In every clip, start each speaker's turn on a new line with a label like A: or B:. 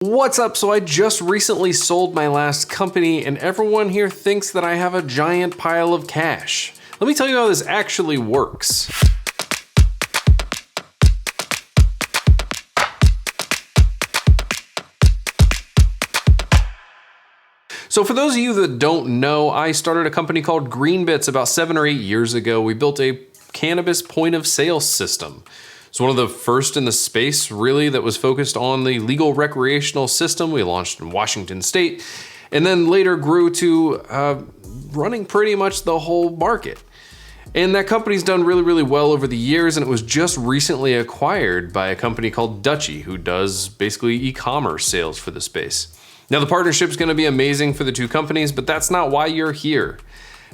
A: What's up? So I just recently sold my last company and everyone here thinks that I have a giant pile of cash. Let me tell you how this actually works. So for those of you that don't know, I started a company called Greenbits about 7 or 8 years ago. We built a cannabis point of sale system. It's one of the first in the space, really, that was focused on the legal recreational system. We launched in Washington State, and then later grew to running pretty much the whole market. And that company's done really, really well over the years, and it was just recently acquired by a company called Dutchie, who does basically e-commerce sales for the space. Now, the partnership's gonna be amazing for the two companies, but that's not why you're here.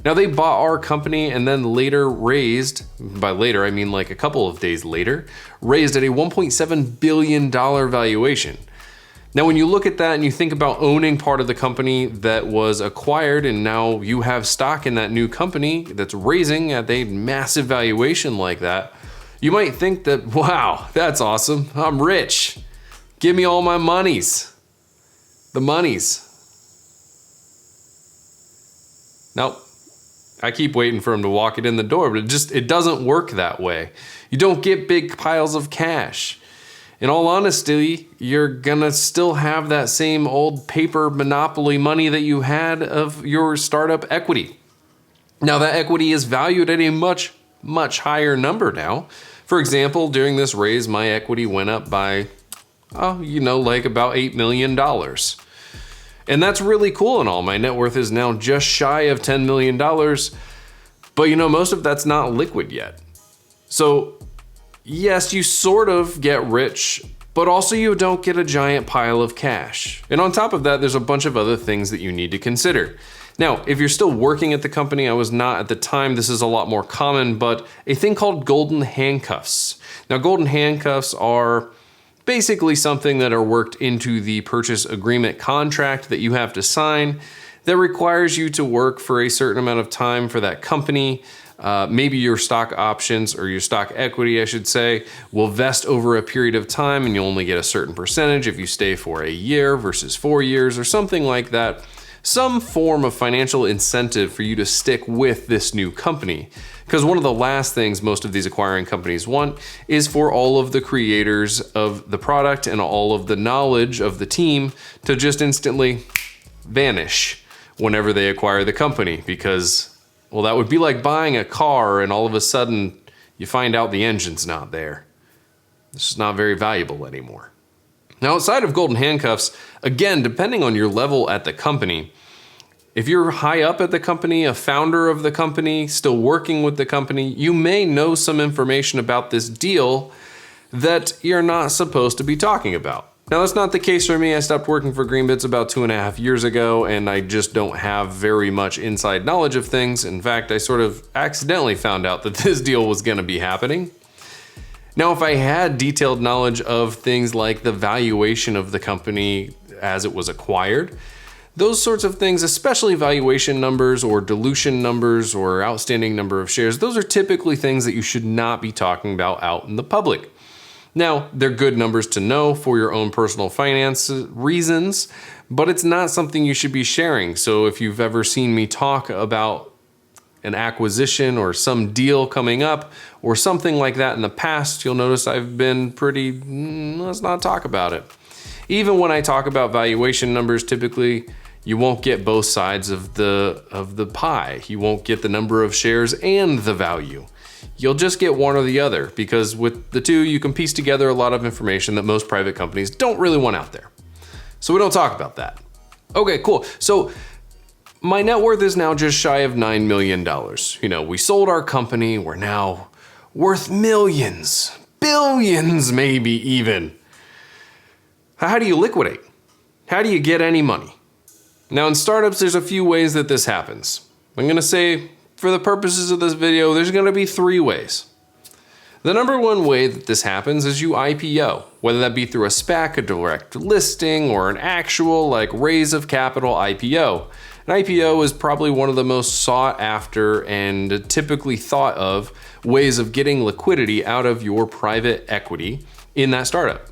A: Now, they bought our company and then later raised, by later I mean like a couple of days later, raised at a $1.7 billion valuation. Now, when you look at that and you think about owning part of the company that was acquired and now you have stock in that new company that's raising at a massive valuation like that, you might think that, wow, that's awesome, I'm rich. Give me all my monies. The monies. Nope. I keep waiting for him to walk it in the door, but it doesn't work that way. You don't get big piles of cash. In all honesty, you're gonna still have that same old paper monopoly money that you had of your startup equity. Now, that equity is valued at a much, much higher number now. For example, during this raise, my equity went up by, like about $8 million. And that's really cool and all. My net worth is now just shy of $10 million, but most of that's not liquid yet. So yes, you sort of get rich, but also you don't get a giant pile of cash. And on top of that, there's a bunch of other things that you need to consider. Now, if you're still working at the company, I was not at the time, this is a lot more common, but a thing called golden handcuffs. Now, golden handcuffs are basically something that are worked into the purchase agreement contract that you have to sign that requires you to work for a certain amount of time for that company. Maybe your stock options or your stock equity, I should say, will vest over a period of time and you'll only get a certain percentage if you stay for a year versus 4 years or something like that. Some form of financial incentive for you to stick with this new company. Because one of the last things most of these acquiring companies want is for all of the creators of the product and all of the knowledge of the team to just instantly vanish whenever they acquire the company. Because, well, that would be like buying a car and all of a sudden you find out the engine's not there. It's just not very valuable anymore. Now, outside of golden handcuffs, again, depending on your level at the company, if you're high up at the company, a founder of the company, still working with the company, you may know some information about this deal that you're not supposed to be talking about. Now, that's not the case for me. I stopped working for Greenbits about 2.5 years ago, and I just don't have very much inside knowledge of things. In fact, I sort of accidentally found out that this deal was gonna be happening. Now, if I had detailed knowledge of things like the valuation of the company as it was acquired, those sorts of things, especially valuation numbers or dilution numbers or outstanding number of shares, those are typically things that you should not be talking about out in the public. Now, they're good numbers to know for your own personal finance reasons, but it's not something you should be sharing. So if you've ever seen me talk about an acquisition or some deal coming up or something like that in the past, you'll notice I've been pretty, let's not talk about it. Even when I talk about valuation numbers, typically you won't get both sides of the pie. You won't get the number of shares and the value. You'll just get one or the other, because with the two, you can piece together a lot of information that most private companies don't really want out there. So we don't talk about that. Okay, cool. So my net worth is now just shy of $9 million. We sold our company. We're now worth millions, billions maybe even. How do you liquidate? How do you get any money? Now, in startups, there's a few ways that this happens. I'm gonna say, for the purposes of this video, there's gonna be 3 ways. The number one way that this happens is you IPO, whether that be through a SPAC, a direct listing, or an actual raise of capital IPO. An IPO is probably one of the most sought after and typically thought of ways of getting liquidity out of your private equity in that startup.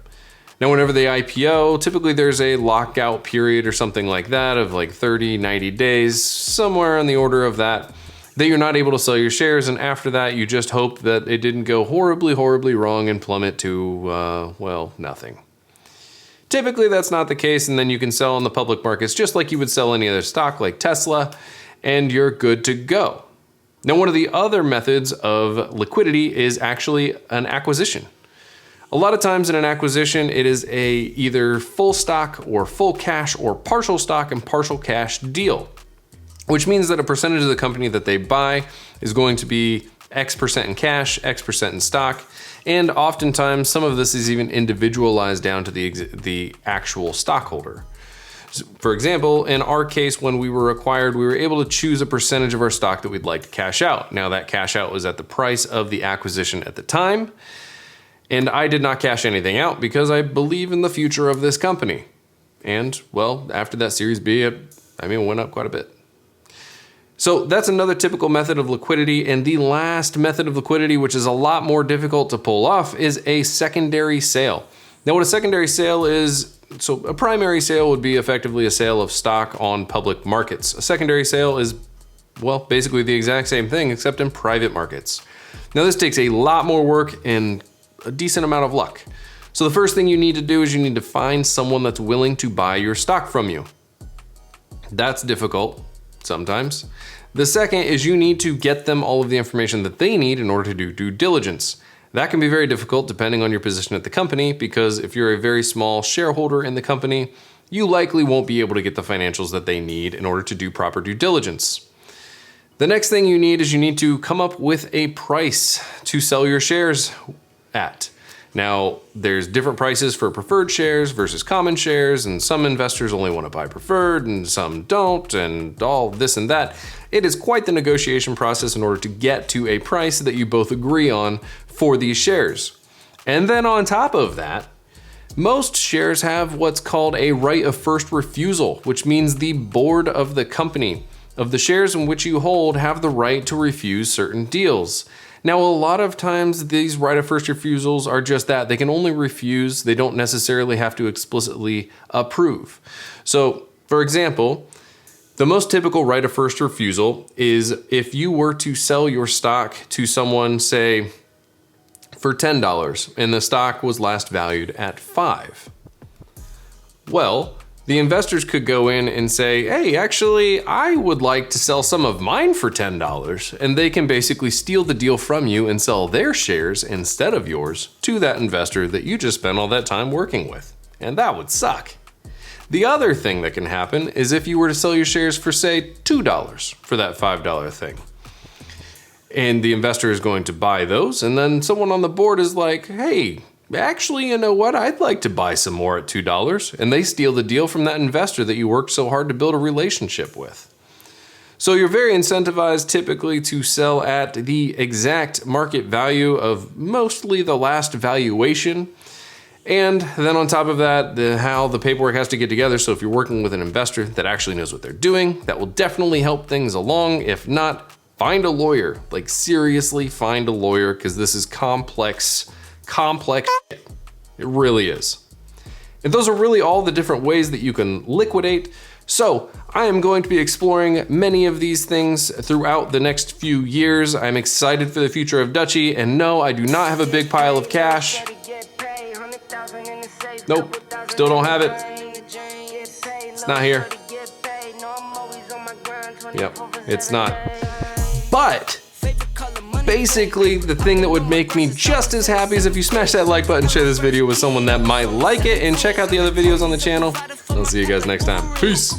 A: Now, whenever they IPO, typically there's a lockout period or something like that of like 30, 90 days, somewhere on the order of that you're not able to sell your shares. And after that, you just hope that it didn't go horribly, horribly wrong and plummet to, well, nothing. Typically, that's not the case, and then you can sell in the public markets just like you would sell any other stock like Tesla, and you're good to go. Now, one of the other methods of liquidity is actually an acquisition. A lot of times in an acquisition, it is a either full stock or full cash or partial stock and partial cash deal, which means that a percentage of the company that they buy is going to be X% in cash, X% in stock, and oftentimes some of this is even individualized down to the actual stockholder. For example, in our case, when we were acquired, we were able to choose a percentage of our stock that we'd like to cash out. Now, that cash out was at the price of the acquisition at the time, and I did not cash anything out because I believe in the future of this company. And, well, after that Series B, it went up quite a bit. So that's another typical method of liquidity. And the last method of liquidity, which is a lot more difficult to pull off, is a secondary sale. Now, what a secondary sale is, so a primary sale would be effectively a sale of stock on public markets. A secondary sale is, well, basically the exact same thing, except in private markets. Now, this takes a lot more work and a decent amount of luck. So the first thing you need to do is you need to find someone that's willing to buy your stock from you. That's difficult sometimes. The second is you need to get them all of the information that they need in order to do due diligence. That can be very difficult depending on your position at the company, because if you're a very small shareholder in the company, you likely won't be able to get the financials that they need in order to do proper due diligence. The next thing you need is you need to come up with a price to sell your shares at. Now, there's different prices for preferred shares versus common shares, and some investors only want to buy preferred and some don't, and all this and that. It is quite the negotiation process in order to get to a price that you both agree on for these shares. And then on top of that, most shares have what's called a right of first refusal, which means the board of the company of the shares in which you hold have the right to refuse certain deals. Now, a lot of times these right of first refusals are just that. They can only refuse. They don't necessarily have to explicitly approve. So, for example, the most typical right of first refusal is if you were to sell your stock to someone, say, for $10, and the stock was last valued at $5. Well, the investors could go in and say, hey, actually, I would like to sell some of mine for $10, and they can basically steal the deal from you and sell their shares instead of yours to that investor that you just spent all that time working with. And that would suck. The other thing that can happen is if you were to sell your shares for, say, $2 for that $5 thing. And the investor is going to buy those, and then someone on the board is like, hey, actually, you know what? I'd like to buy some more at $2. And they steal the deal from that investor that you worked so hard to build a relationship with. So you're very incentivized typically to sell at the exact market value of mostly the last valuation. And then on top of that, how the paperwork has to get together. So if you're working with an investor that actually knows what they're doing, that will definitely help things along. If not, find a lawyer. Like, seriously, find a lawyer, because this is complex shit. It really is. And those are really all the different ways that you can liquidate. So I am going to be exploring many of these things throughout the next few years. I'm excited for the future of Dutchie, and no, I do not have a big pile of cash. Nope, still don't have it. It's not here. Yep, it's not. But basically, the thing that would make me just as happy is if you smash that like button, share this video with someone that might like it, and check out the other videos on the channel. I'll see you guys next time. Peace.